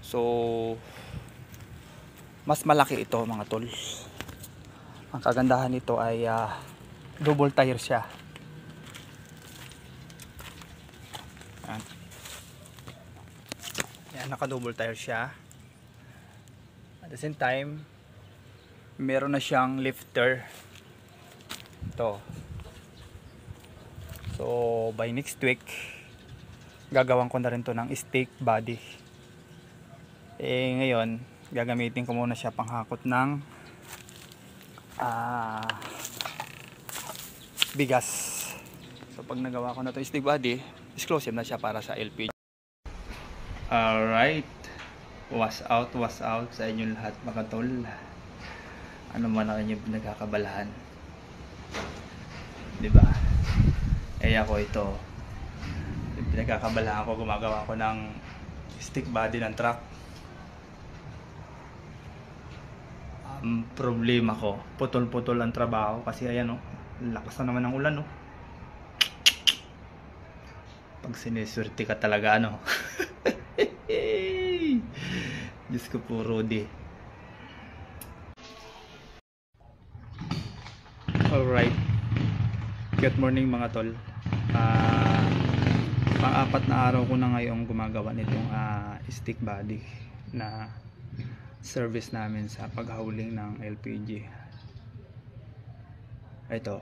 So mas malaki ito mga tol. Ang kagandahan nito ay double tire siya. Yan. Yan, naka double tire siya. At the same time, meron na siyang lifter. Ito. So by next week, gagawan ko na rin to ng stick body. Ngayon, gagamitin ko muna siya panghakot ng bigas. So pag nagawa ko na to stick body, exclusive na siya para sa LPG. Alright, was out sa inyong lahat mga tol. Ano man ang inyong pinagkakabalahan, diba? Ako ito, pinagkakabalahan ko, gumagawa ko ng stick body ng truck. Problema ko, putol-putol ang trabaho kasi ayan lakas na naman ng ulan pag siniswerte ka talaga Diyos ko po, Rudy. Alright, good morning mga tol. Pang-apat na araw ko na ngayong gumagawa nitong stick body na service namin sa paghauling ng LPG. Ito.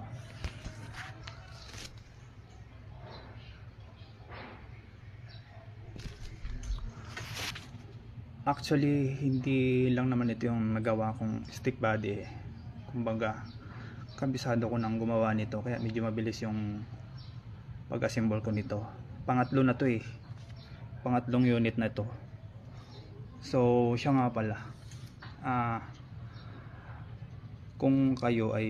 Actually, hindi lang naman ito yung nagawa kong stick body. Kumbaga, kabisado ko nang gumawa nito, kaya medyo mabilis yung pag-assemble ko nito. Pangatlo na to pangatlong unit na to. So siya nga pala, kung kayo ay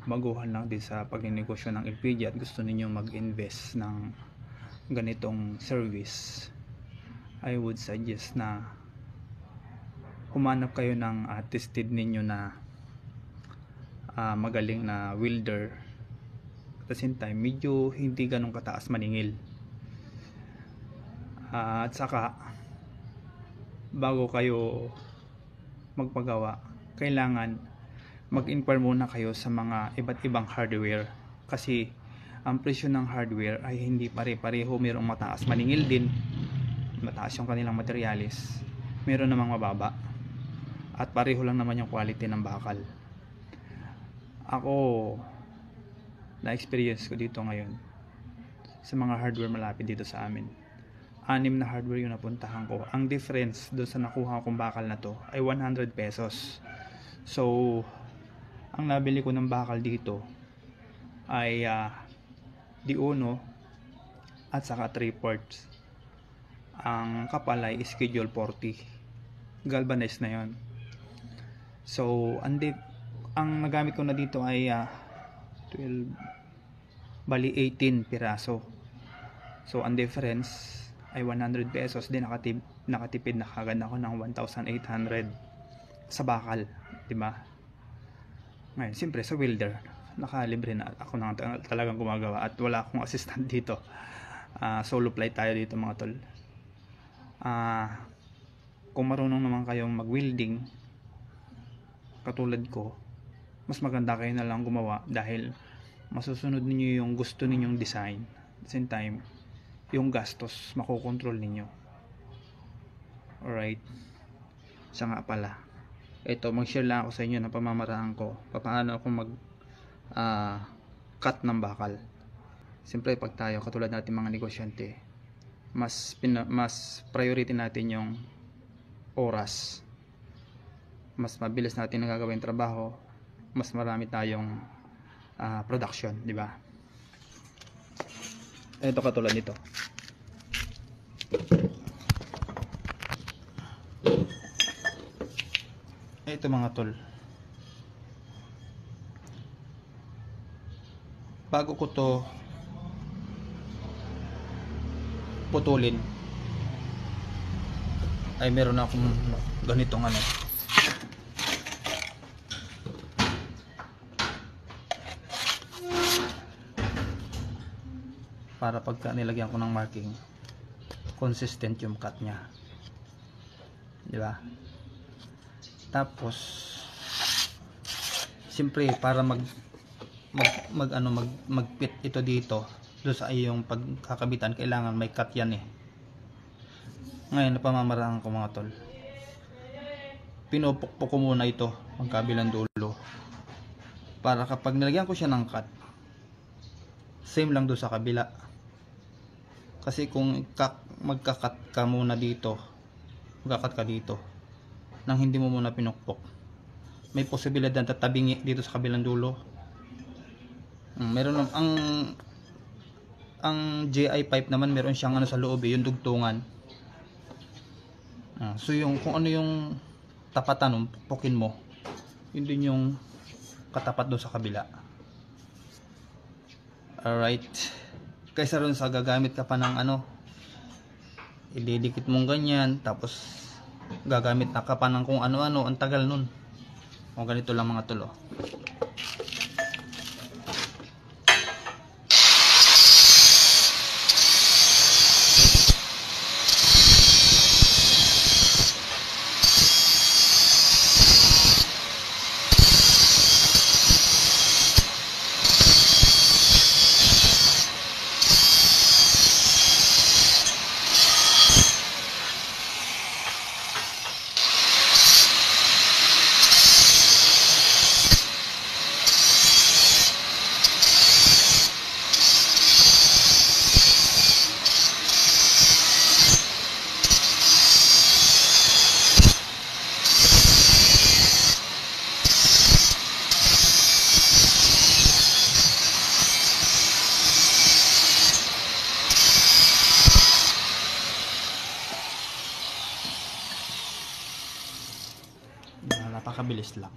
baguhan lang din sa pagninegosyo ng LPG at gusto niyo mag-invest ng ganitong service, I would suggest na humanap kayo ng tested ninyo na magaling na welder. At the same time, medyo hindi ganun kataas maningil. At saka bago kayo magpagawa, kailangan mag-inquire muna kayo sa mga iba't ibang hardware, kasi ang presyo ng hardware ay hindi pare-pareho. Mayroong mataas maningil din, mataas yung kanilang materialis, meron namang mababa, at pareho lang naman yung quality ng bakal. Ako, na-experience ko dito ngayon sa mga hardware malapit dito sa amin, 6 na hardware yung napuntahan ko. Ang difference doon sa nakuha kong bakal na to ay 100 pesos. So ang nabili ko ng bakal dito ay D1 at saka 3/4. Ang kapal ay schedule 40, galvanized na yon. So ang nagamit ko na dito ay 18 piraso. So ang difference ay 100 pesos din. Nakatipid na kagad ako ng 1,800 sa bakal, diba? Ngayon, siyempre sa welder, nakalibre na ako na talagang gumagawa at wala akong assistant dito. Solo fly tayo dito mga tol. Kung marunong naman kayong mag-welding katulad ko, mas maganda kayo na lang gumawa, dahil masusunod ninyo yung gusto ninyong design. At the same time, yung gastos makokontrol ninyo. Alright, siya nga pala, ito, mag-share lang ako sa inyo ng pamamaraan ko paano ako mag cut ng bakal. Siyempre pag tayo, katulad natin mga negosyante, mas priority natin yung oras. Mas mabilis natin nagagawin trabaho, mas marami tayong production, di ba? Ito katulad nito. Ito mga tol, bago ko to putulin ay meron akong ganitong para pagka nilagyan ko ng marking, consistent yung cut nya. di ba? Tapos siyempre para magpit ito dito doon sa iyong pagkakabitan, kailangan may cut yan eh. Ngayon napamamaraan ko mga tol, pinupukpok ko muna ito ang kabilang dulo para kapag nilagyan ko siya ng cut, same lang doon sa kabila. Kasi kung magkakat ka muna dito, magkakat ka dito nang hindi mo muna pinukpok, may posibilidad na tatabingi dito sa kabilang dulo. Meron ang GI pipe naman, meron siyang ano sa loob yung dugtungan. So yung kung ano yung tapatan ng pukpukin mo, yun din yung katapat doon sa kabila. Alright, kaysa ron sa gagamit ka pa ng ano, ididikit mong ganyan, tapos gagamit na ka pa ng kung ano-ano, ang tagal nun. O ganito lang mga tol. Napakabilis lang.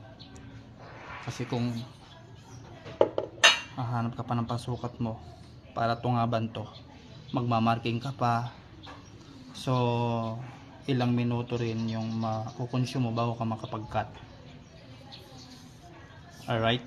Kasi kung hahanap ka pa ng pasukat mo para tungaban to, magmamarking ka pa, so ilang minuto rin yung makukonsume mo bago ka makapag-cut. Alright,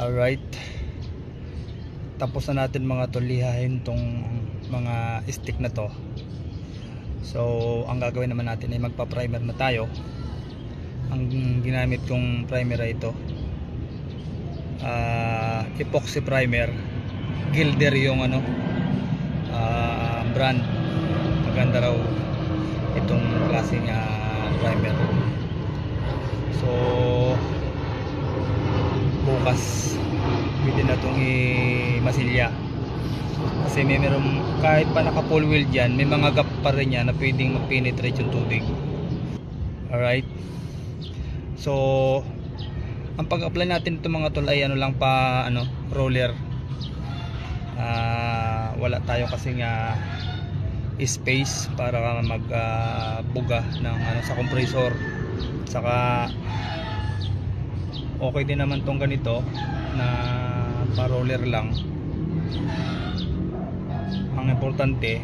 alright. Tapos na natin mga tol lihahin tong mga stick na to. So ang gagawin naman natin ay magpa-primer na tayo. Ang ginamit kong primer ay ito, epoxy primer, Gilder yung ano, brand. Maganda raw itong klaseng primer. So bukas pwede na itong i-masilya kasi meron, kahit pa naka full wheel dyan, may mga gap pa rin yan na pwedeng mag-penetrate yung tubig. Alright, So ang pag-apply natin itong mga tol ay ano lang pa roller. Wala tayo kasing space para buga ng sa compressor. Saka okay din naman tong ganito na pa-roller lang. Ang importante,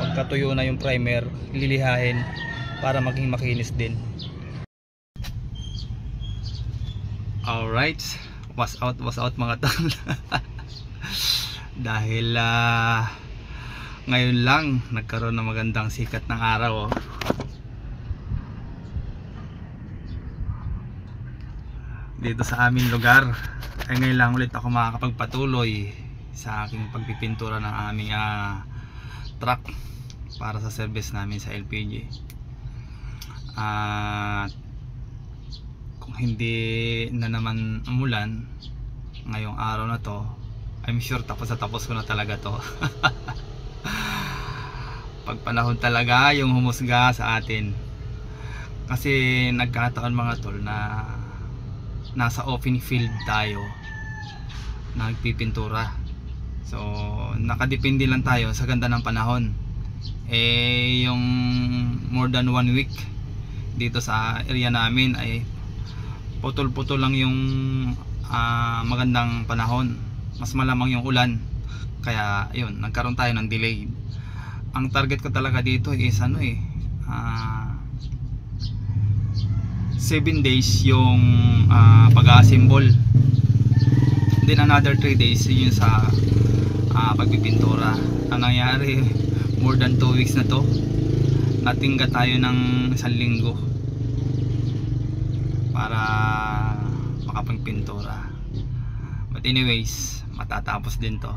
pagkatuyo na yung primer, lilihain para maging makinis din. Alright, was out mga tol. Dahil ngayon lang nagkaroon ng magandang sikat ng araw. Dito sa aming lugar ay ngayon lang ulit ako makakapagpatuloy sa aking pagpipintura ng aming truck para sa service namin sa LPG. Kung hindi na naman umulan ngayong araw na to, I'm sure tapos ko na talaga to. Pag panahon talaga yung humusga sa atin, kasi nagkataon mga tol na nasa open field tayo nagpipintura. So nakadepende lang tayo sa ganda ng panahon. Yung more than 1 week dito sa area namin ay putol-putol lang yung magandang panahon, mas malamang yung ulan, kaya yun, nagkaroon tayo ng delay. Ang target ko talaga dito is 7 days yung pag-assemble, then another 3 days yun sa pagpipintura. Ang nangyari, more than 2 weeks na to, natingga tayo ng 1 linggo para makapagpintura. But anyways, matatapos din to.